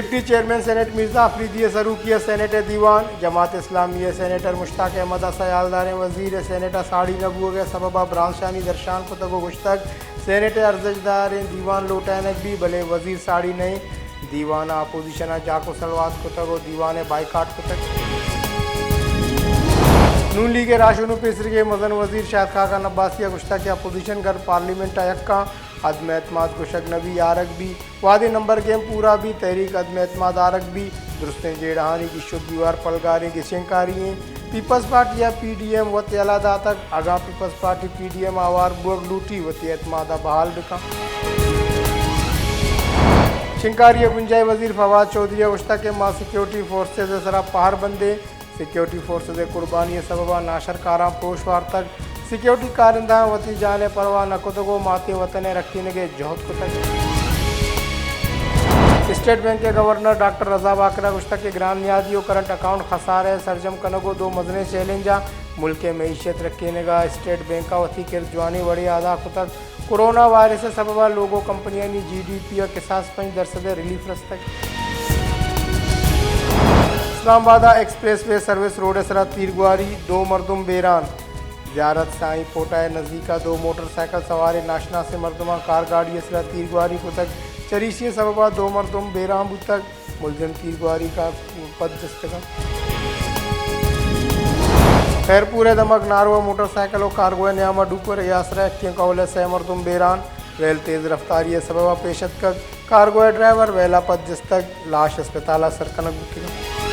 deputy chairman senate Mirza Afridi सरूकिया senate दीवान Jamaat Islami senator Mushtaq Ahmed सयालदार वजीर सेनेट साड़ी नबू के सबबा ब्रांशानी दर्शान को तगो गुश्तक सेनेट अर्जदार दीवान लोटैनक भी भले वजीर साड़ी नहीं दीवान अपोजिशन जाको सलवात को तगो दीवान बाइकाट को तक नून लीग राशनु पेसर के मजन वजीर शाहिद खाका अब्बासिया गुश्ता के अपोजिशन कर पार्लियामेंट यक्का अदम एतमाद कुशक नबी आरक भी वादे नंबर गेम पूरा भी तहरीक अदम एतमाद आरक भी दुरुस्तें जेड़हानी की शुद्धिवार पलगारी की शिंकारी पीपल्स पार्टी या PDM वत अलादा तक आगा पीपल्स पार्टी PDM आवार बुग लूटी वती एतमादा बहाल बिका शिंकारी गुंजाई वजीर फवाद चौधरी उश्ता के माँ सिक्योरिटी फोर्सेज सरा पहाड़ बंदे सिक्योरिटी फोर्सेज कुर्बानी सबबा नाशर कारा पोश वार तक सिक्योरिटी कारिंदा वती जाने परवाह न कुतगो माते वतन रखी नगे जहद को तक स्टेट बैंक के गवर्नर डॉक्टर रजा बाकरा गुश्ता के ग्राम नियाजी और करंट अकाउंट खसारे सरजम कनगो दो मजने चैलेंजा मुल्क के मीशत रखी नगा स्टेट बैंक का वती के जवानी बड़ी आधा को तक कोरोना वायरस सबबा लोगों कंपनियां GDP और किसास 5% रिलीफ रस्तक Islamabad expressway service road सरा तीरगुआरी दो मरदुम बेरान ज़ियारत साई पोटाए नज़दीका दो मोटरसाइकिल सवार नाशना से मरदमा कार गाड़ी असरा तीरगुआरी को तक चरीसी सबबा दो मरदुम बेराम तक मुलजिम तीरगुआरी का पद दस्तक खैरपुर दमक नारवा मोटरसाइकिल और कारगोए न्यामा डूपर यासरा एक्टियों कौल से मरदुम बेरान वेल तेज़ रफ्तारी सबबा पेशत का कारगोए ड्राइवर वेला पद दस्तक लाश अस्पताल सरकनक बुकिंग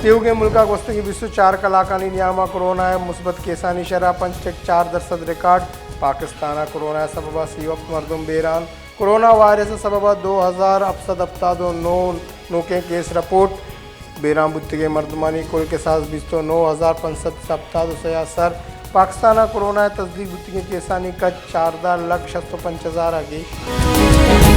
के मुल्का गोस्तगी 24 कलाकानी नियामा कोरोना है मुस्बत केसानी शरह 5.4% रिकॉर्ड पाकिस्तान कोरोना सबबा सी वक्त मरदुम बेरान कोरोना वायरस सबबा 2000 अफसद अफ्तादो 9 के केस रिपोर्ट बेराम बुत्तिगे मरदमानी कुल के साथ 29,500 अफ्तादो सयासर पाकिस्तान कोरोना तस्दीक बुत्तिगे केसानी का 14,65,000 आगे